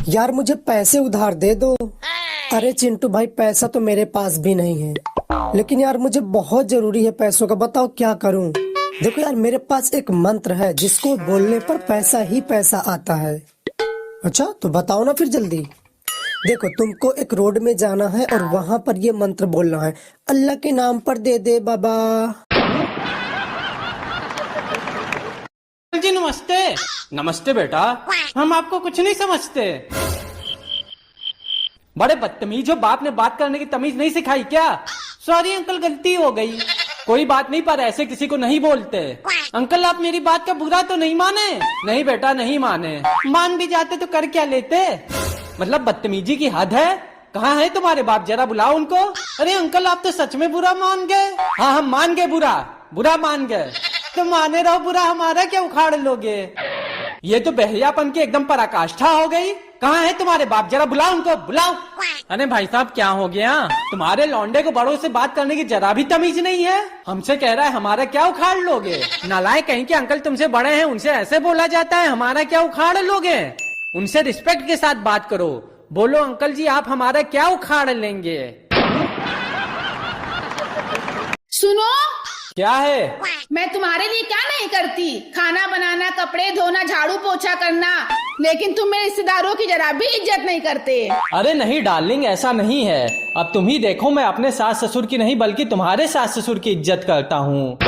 यार मुझे पैसे उधार दे दो। अरे चिंटू भाई, पैसा तो मेरे पास भी नहीं है, लेकिन यार मुझे बहुत जरूरी है पैसों का। बताओ क्या करूं। देखो यार, मेरे पास एक मंत्र है जिसको बोलने पर पैसा ही पैसा आता है। अच्छा तो बताओ ना फिर जल्दी। देखो, तुमको एक रोड में जाना है और वहां पर ये मंत्र बोलना है, अल्लाह के नाम पर दे दे बाबा। जी नमस्ते। नमस्ते बेटा, हम आपको कुछ नहीं समझते। बड़े बदतमीज हो, बाप ने बात करने की तमीज नहीं सिखाई क्या? सॉरी अंकल, गलती हो गई। कोई बात नहीं, पर ऐसे किसी को नहीं बोलते। अंकल आप मेरी बात का बुरा तो नहीं माने? नहीं बेटा नहीं माने। मान भी जाते तो कर क्या लेते? मतलब बदतमीजी की हद है। कहाँ है तुम्हारे बाप, जरा बुलाओ उनको। अरे अंकल आप तो सच में बुरा मान गए। हाँ हम मान गए, बुरा मान गए। तो माने रहो, बुरा हमारा क्या उखाड़ लोगे? ये तो बहरियापन की एकदम पराकाष्ठा हो गई। कहाँ है तुम्हारे बाप, जरा बुलाओ उनको, बुलाओ। अरे भाई साहब क्या हो गया? तुम्हारे लौंडे को बड़ों से बात करने की जरा भी तमीज नहीं है। हमसे कह रहा है हमारा क्या उखाड़ लोगे? नालायक कहीं के, अंकल तुमसे बड़े हैं, उनसे ऐसे बोला जाता है हमारा क्या उखाड़ लोगे? उनसे रिस्पेक्ट के साथ बात करो। बोलो अंकल जी आप हमारा क्या उखाड़ लेंगे? सुनो, क्या है? मैं तुम्हारे लिए क्या नहीं करती? खाना बनाना, कपड़े धोना, झाड़ू पोछा करना, लेकिन तुम मेरे रिश्तेदारों की जरा भी इज्जत नहीं करते। अरे नहीं डार्लिंग, ऐसा नहीं है। अब तुम ही देखो, मैं अपने सास ससुर की नहीं बल्कि तुम्हारे सास ससुर की इज्जत करता हूँ।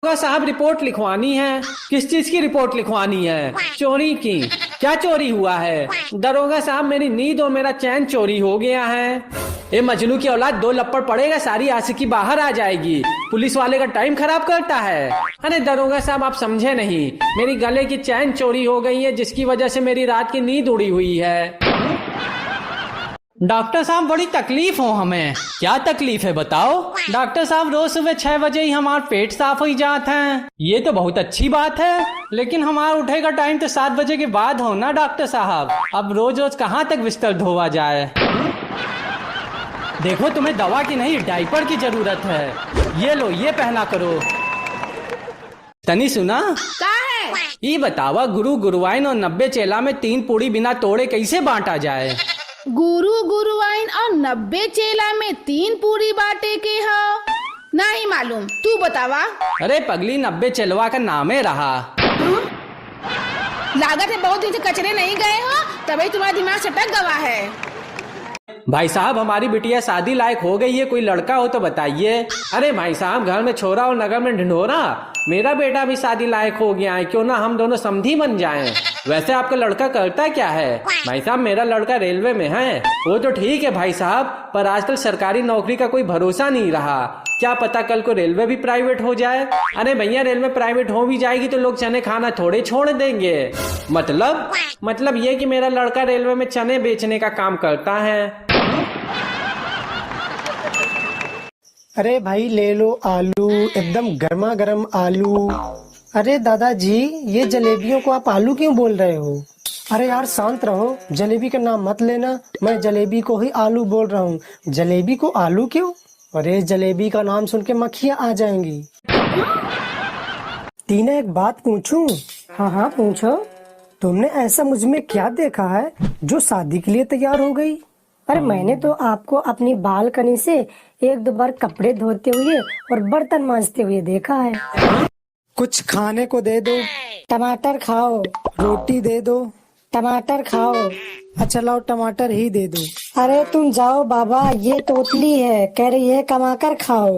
साहब रिपोर्ट लिखवानी है। किस चीज की रिपोर्ट लिखवानी है? चोरी की। क्या चोरी हुआ है? दरोगा साहब मेरी नींद और मेरा चैन चोरी हो गया है। ये मजनू की औलाद, दो लप्पड़ पड़ेगा सारी आशिकी बाहर आ जाएगी। पुलिस वाले का टाइम खराब करता है। अरे दरोगा साहब आप समझे नहीं, मेरी गले की चैन चोरी हो गई है, जिसकी वजह से मेरी रात की नींद उड़ी हुई है। डॉक्टर साहब बड़ी तकलीफ हो हमें। क्या तकलीफ है बताओ? डॉक्टर साहब रोज सुबह 6 बजे ही हमारा पेट साफ हो जाता है। ये तो बहुत अच्छी बात है, लेकिन हमारा उठे का टाइम तो 7 बजे के बाद हो ना डॉक्टर साहब। अब रोज रोज कहाँ तक बिस्तर धोवा जाए? देखो तुम्हें दवा की नहीं डायपर की जरूरत है। ये लो, ये पहना करो। तनी सुना क्या है? ये बतावा, गुरु गुरुवाइन और 90 चेला में 3 पूड़ी बिना तोड़े कैसे बांटा जाए? गुरु गुरुवाइन और 90 चेला में 3 पूरी बाटे के हो? नहीं मालूम, तू बतावा। अरे पगली, 90 चेलवा का नाम है रहा। लागत है बहुत दिन से कचरे नहीं गए हो, तभी तुम्हारा दिमाग सटक गवा है। भाई साहब हमारी बिटिया शादी लायक हो गई है, कोई लड़का हो तो बताइए। अरे भाई साहब, घर में छोरा और नगर में ढिंढोरा। मेरा बेटा भी शादी लायक हो गया है, क्यों ना हम दोनों समधी बन जाएं। वैसे आपका लड़का करता क्या है? भाई साहब मेरा लड़का रेलवे में है। वो तो ठीक है भाई साहब, पर आजकल सरकारी नौकरी का कोई भरोसा नहीं रहा। क्या पता कल को रेलवे भी प्राइवेट हो जाए। अरे भैया, रेलवे प्राइवेट हो भी जाएगी तो लोग चने खाना थोड़े छोड़ देंगे। मतलब ये कि मेरा लड़का रेलवे में चने बेचने का काम करता है। अरे भाई ले लो आलू, एकदम गर्मा गर्म आलू। अरे दादाजी, ये जलेबियों को आप आलू क्यों बोल रहे हो? अरे यार शांत रहो, जलेबी का नाम मत लेना। मैं जलेबी को ही आलू बोल रहा हूँ। जलेबी को आलू क्यों? अरे जलेबी का नाम सुन के मक्खियाँ आ जाएंगी। टीना एक बात पूछूं? हाँ हाँ पूछो। तुमने ऐसा मुझ में क्या देखा है जो शादी के लिए तैयार हो गई? अरे मैंने तो आपको अपनी बालकनी से 1-2 बार कपड़े धोते हुए और बर्तन मांजते हुए देखा है। कुछ खाने को दे दो। टमाटर खाओ। रोटी दे दो। टमाटर खाओ। अच्छा लाओ, टमाटर ही दे दो। अरे तुम जाओ बाबा, ये तोतली है, कह रही है कमाकर खाओ।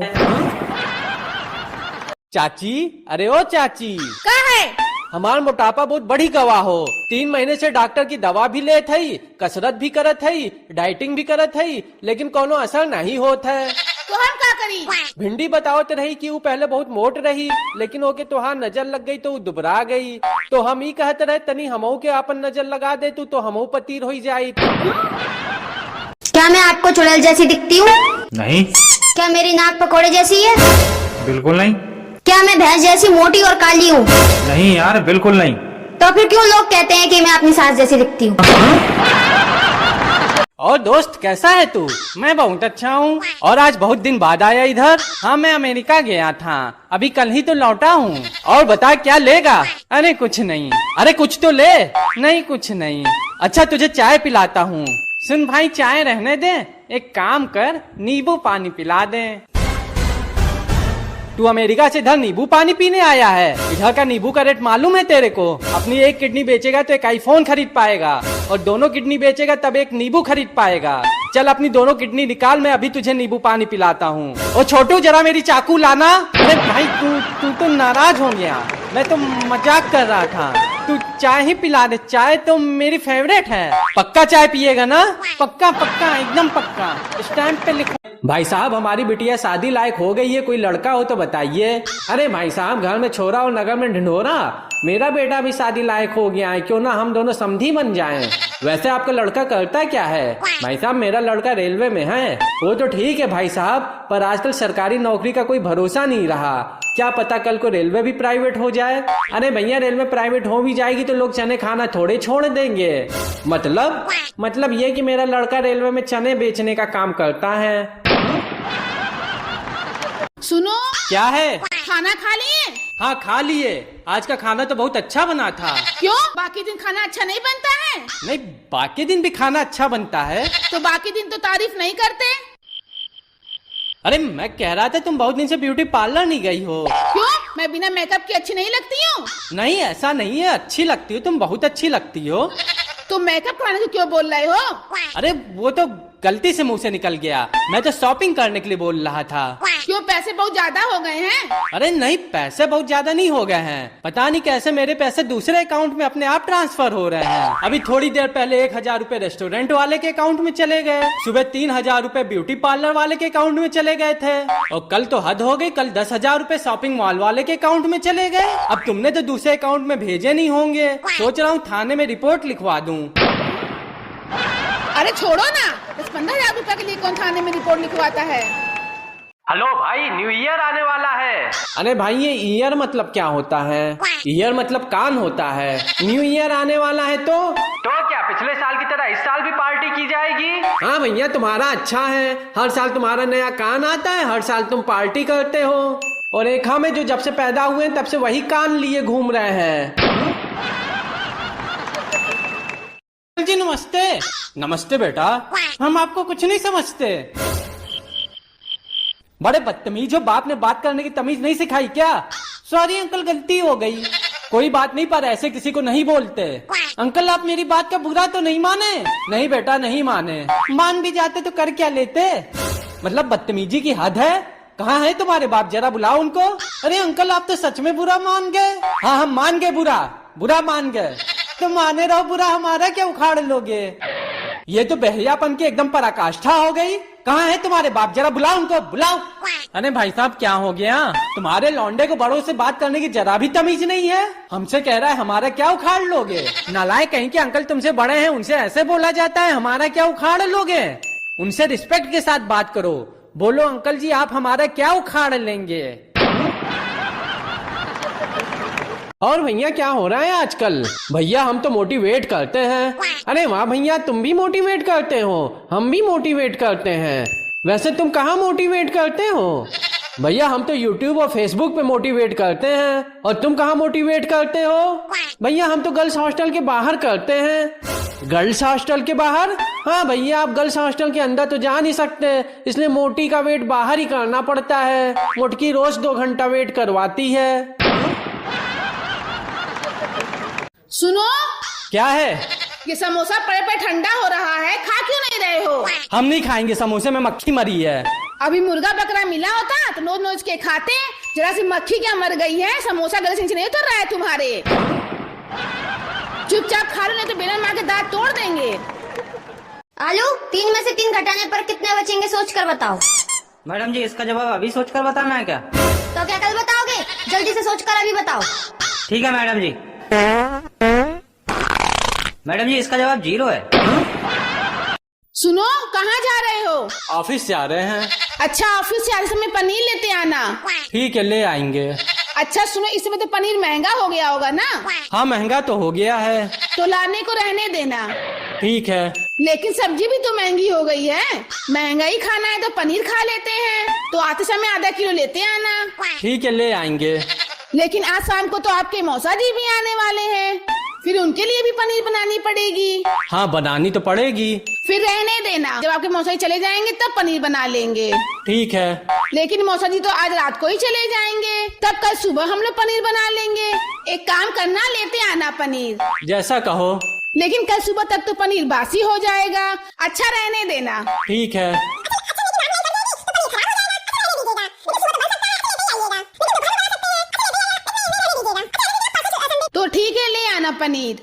चाची, अरे ओ चाची, क्या है? हमार मोटापा बहुत बड़ी गवाह हो। 3 महीने से डॉक्टर की दवा भी ले थई, कसरत भी करत हई, डाइटिंग भी करत हई, लेकिन कोनो असर नहीं होत है। तो हम क्या करी? भिंडी बताओ तो रही कि वो पहले बहुत मोट रही, लेकिन ओके तोहार नजर लग गई तो वो दुबरा गई। तो हम ही कहते रहे तनी हमऊ के अपन नजर लगा दे तू, तो हमऊ पतीर हो जाई। क्या मैं आपको चुड़ैल जैसी दिखती हूँ? नहीं। क्या मेरी नाक पकोड़े जैसी है? बिल्कुल नहीं। क्या मैं भैंस जैसी मोटी और काली हूँ? नहीं यार, बिल्कुल नहीं। तो फिर क्यों लोग कहते हैं कि मैं अपनी सास जैसी दिखती हूँ? और दोस्त कैसा है तू? मैं बहुत अच्छा हूँ और आज बहुत दिन बाद आया इधर। हाँ मैं अमेरिका गया था, अभी कल ही तो लौटा हूँ। और बता क्या लेगा? अरे कुछ नहीं। अरे कुछ तो ले। नहीं कुछ नहीं। अच्छा तुझे चाय पिलाता हूँ। सुन भाई चाय रहने दे, एक काम कर नींबू पानी पिला दे। तू अमेरिका से इधर नींबू पानी पीने आया है? इधर का नींबू का रेट मालूम है तेरे को? अपनी एक किडनी बेचेगा तो एक आईफोन खरीद पाएगा और दोनों किडनी बेचेगा तब एक नींबू खरीद पाएगा। चल अपनी दोनों किडनी निकाल, मैं अभी तुझे नींबू पानी पिलाता हूँ। और छोटू जरा मेरी चाकू लाना। अरे भाई तू तो नाराज हो गया, मैं तो मजाक कर रहा था। तू चाय ही पिला दे, चाय तो मेरी फेवरेट है। पक्का चाय पिएगा ना? पक्का पक्का एकदम पक्का, स्टैम्प पे लिखो। भाई साहब हमारी बिटिया शादी लायक हो गई है, कोई लड़का हो तो बताइए। अरे भाई साहब घर में छोरा और नगर में ढिंढोरा, मेरा बेटा भी शादी लायक हो गया है, क्यों ना हम दोनों समधी बन जाएं। वैसे आपका लड़का करता क्या है? भाई साहब मेरा लड़का रेलवे में है। वो तो ठीक है भाई साहब, पर आजकल सरकारी नौकरी का कोई भरोसा नहीं रहा, क्या पता कल को रेलवे भी प्राइवेट हो जाए। अरे भैया रेलवे प्राइवेट हो भी जाएगी तो लोग चने खाना थोड़े छोड़ देंगे। मतलब ये कि मेरा लड़का रेलवे में चने बेचने का काम करता है। सुनो क्या है? खाना खा लिए? हाँ खा लिए, आज का खाना तो बहुत अच्छा बना था। क्यों बाकी दिन खाना अच्छा नहीं बनता है? नहीं बाकी दिन भी खाना अच्छा बनता है। तो बाकी दिन तो तारीफ नहीं करते। अरे मैं कह रहा था तुम बहुत दिन से ब्यूटी पार्लर नहीं गई हो। क्यों मैं बिना मेकअप की अच्छी नहीं लगती हूँ? नहीं ऐसा नहीं है, अच्छी लगती हो तुम, बहुत अच्छी लगती हो। तुम मेकअप कराने को क्यों बोल रहे हो? अरे वो तो गलती से मुंह से निकल गया, मैं तो शॉपिंग करने के लिए बोल रहा था। क्यों पैसे बहुत ज्यादा हो गए हैं? अरे नहीं पैसे बहुत ज्यादा नहीं हो गए हैं, पता नहीं कैसे मेरे पैसे दूसरे अकाउंट में अपने आप ट्रांसफर हो रहे हैं। अभी थोड़ी देर पहले 1000 रूपए रेस्टोरेंट वाले के अकाउंट में चले गए, सुबह 3000 रूपए ब्यूटी पार्लर वाले के अकाउंट में चले गए थे, और कल तो हद हो गई, कल 10,000 रूपए शॉपिंग मॉल वाले के अकाउंट में चले गए। अब तुमने तो दूसरे अकाउंट में भेजे नहीं होंगे, सोच रहा हूँ थाने में रिपोर्ट लिखवा दूँ। अरे छोड़ो ना, 10-15,000 रूपए के लिए कौन थाने में रिपोर्ट लिखवाता है? हेलो भाई न्यू ईयर आने वाला है। अरे भाई ये ईयर मतलब क्या होता है? ईयर मतलब कान होता है। न्यू ईयर आने वाला है तो क्या पिछले साल की तरह इस साल भी पार्टी की जाएगी? हाँ भैया तुम्हारा अच्छा है, हर साल तुम्हारा नया कान आता है, हर साल तुम पार्टी करते हो, और एक हमें जो जब से पैदा हुए तब से वही कान लिए घूम रहे हैं। जी नमस्ते। नमस्ते बेटा, हम आपको कुछ नहीं समझते। बड़े बदतमीज हो, बाप ने बात करने की तमीज नहीं सिखाई क्या? सॉरी अंकल गलती हो गई। कोई बात नहीं, पर ऐसे किसी को नहीं बोलते। अंकल आप मेरी बात का बुरा तो नहीं माने? नहीं बेटा नहीं माने, मान भी जाते तो कर क्या लेते? मतलब बदतमीजी की हद है। कहाँ है तुम्हारे बाप, जरा बुलाओ उनको। अरे अंकल आप तो सच में बुरा मान गए। हाँ हम मान गए, बुरा मान गए। तो माने रहो, बुरा हमारा क्या उखाड़ लोगे? ये तो बहरियापन की एकदम पराकाष्ठा हो गई। कहाँ है तुम्हारे बाप, जरा बुलाओ उनको, बुलाओ। अरे भाई साहब क्या हो गया? तुम्हारे लौंडे को बड़ों से बात करने की जरा भी तमीज नहीं है। हमसे कह रहा है हमारा क्या उखाड़ लोगे? नालायक कहीं के, अंकल तुमसे बड़े हैं उनसे ऐसे बोला जाता है, हमारा क्या उखाड़ लोगे? उनसे रिस्पेक्ट के साथ बात करो, बोलो अंकल जी आप हमारा क्या उखाड़ लेंगे? और भैया क्या हो रहा है आजकल? भैया हम तो मोटिवेट करते हैं। अरे वाह भैया तुम भी मोटिवेट करते हो, हम भी मोटिवेट करते हैं। वैसे तुम कहाँ मोटिवेट करते हो? भैया हम तो YouTube और Facebook पे मोटिवेट करते हैं। और तुम कहाँ मोटिवेट करते हो? भैया हम तो गर्ल्स हॉस्टल के बाहर करते हैं। गर्ल्स हॉस्टल के बाहर? हाँ भैया आप गर्ल्स हॉस्टल के अंदर तो जा नहीं सकते, इसलिए मोटी का वेट बाहर ही करना पड़ता है। मोटकी रोज 2 घंटा वेट करवाती है। सुनो क्या है? ये समोसा पड़े पे ठंडा हो रहा है, खा क्यों नहीं रहे हो? हम नहीं खाएंगे समोसे में मक्खी मरी है। अभी मुर्गा बकरा मिला होता तो नोच नोच के खाते। जरा सी मक्खी क्या मर गई है, समोसा गले से नीचे नहीं उतर रहा है तुम्हारे। चुपचाप खा लो नहीं तो बेलन मार के दांत तोड़ देंगे। आलू 3 में से 3 घटाने पर कितने बचेंगे सोच कर बताओ। मैडम जी इसका जवाब अभी सोच कर बताना है क्या? तो क्या कल बताओगे? जल्दी से सोच कर अभी बताओ। ठीक है मैडम जी। मैडम जी इसका जवाब 0 है। सुनो कहाँ जा रहे हो? ऑफिस जा रहे हैं। अच्छा ऑफिस से आते समय पनीर लेते आना। ठीक है ले आएंगे। अच्छा सुनो इस समय तो पनीर महंगा हो गया होगा ना? हाँ महंगा तो हो गया है। तो लाने को रहने देना। ठीक है। लेकिन सब्जी भी तो महंगी हो गई है। महंगाई खाना है तो पनीर खा लेते हैं, तो आते समय आधा किलो लेते आना। ठीक है, ले आएंगे। लेकिन आज शाम को तो आपके मौसा जी भी आने वाले हैं, फिर उनके लिए भी पनीर बनानी पड़ेगी। हाँ, बनानी तो पड़ेगी। फिर रहने देना, जब आपके मौसा जी चले जाएंगे तब पनीर बना लेंगे। ठीक है। लेकिन मौसा जी तो आज रात को ही चले जाएंगे, तब कल सुबह हम लोग पनीर बना लेंगे। एक काम करना, लेते आना पनीर। जैसा कहो। लेकिन कल सुबह तक तो पनीर बासी हो जाएगा, अच्छा रहने देना। ठीक है। तो ठीक है, ले आना पनीर।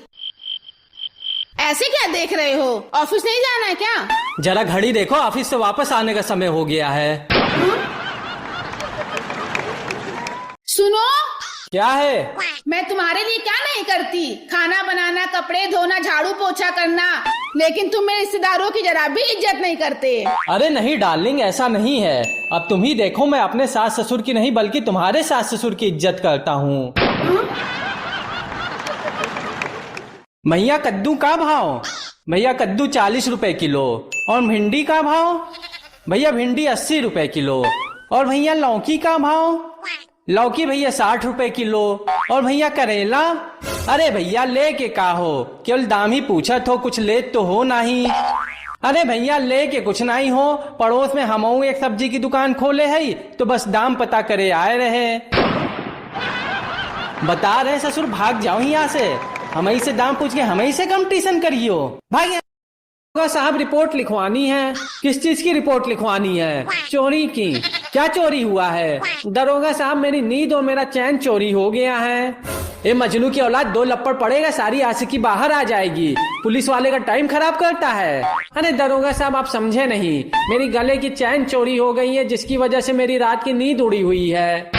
ऐसे क्या देख रहे हो, ऑफिस नहीं जाना है क्या? जरा घड़ी देखो, ऑफिस से वापस आने का समय हो गया है। सुनो, क्या है? मैं तुम्हारे लिए क्या नहीं करती, खाना बनाना, कपड़े धोना, झाड़ू पोछा करना, लेकिन तुम मेरे रिश्तेदारों की जरा भी इज्जत नहीं करते। अरे नहीं डार्लिंग, ऐसा नहीं है। अब तुम ही देखो, मैं अपने सास ससुर की नहीं बल्कि तुम्हारे सास ससुर की इज्जत करता हूँ। भैया कद्दू का भाव? भैया कद्दू 40 रुपए किलो। और भिंडी का भाव? भैया भिंडी 80 रुपए किलो। और भैया लौकी का भाव? लौकी भैया 60 रुपए किलो। और भैया करेला? अरे भैया ले के का हो, केवल दाम ही पूछत हो, कुछ ले तो हो नहीं। अरे भैया ले के कुछ नहीं हो, पड़ोस में हमहू एक सब्जी की दुकान खोले है, तो बस दाम पता करे आए रहे। बता रहे ससुर, भाग जाओ यहाँ से, हमें से दाम पूछ के हमें से कंपटीशन करियो। भाई साहब, रिपोर्ट लिखवानी है। किस चीज की रिपोर्ट लिखवानी है? चोरी की। क्या चोरी हुआ है? दरोगा साहब, मेरी नींद और मेरा चैन चोरी हो गया है। ये मजनू की औलाद, 2 लप्पड़ पड़ेगा सारी आशिकी बाहर आ जाएगी। पुलिस वाले का टाइम खराब करता है। अरे दरोगा साहब, आप समझे नहीं, मेरी गले की चैन चोरी हो गई है, जिसकी वजह से मेरी रात की नींद उड़ी हुई है।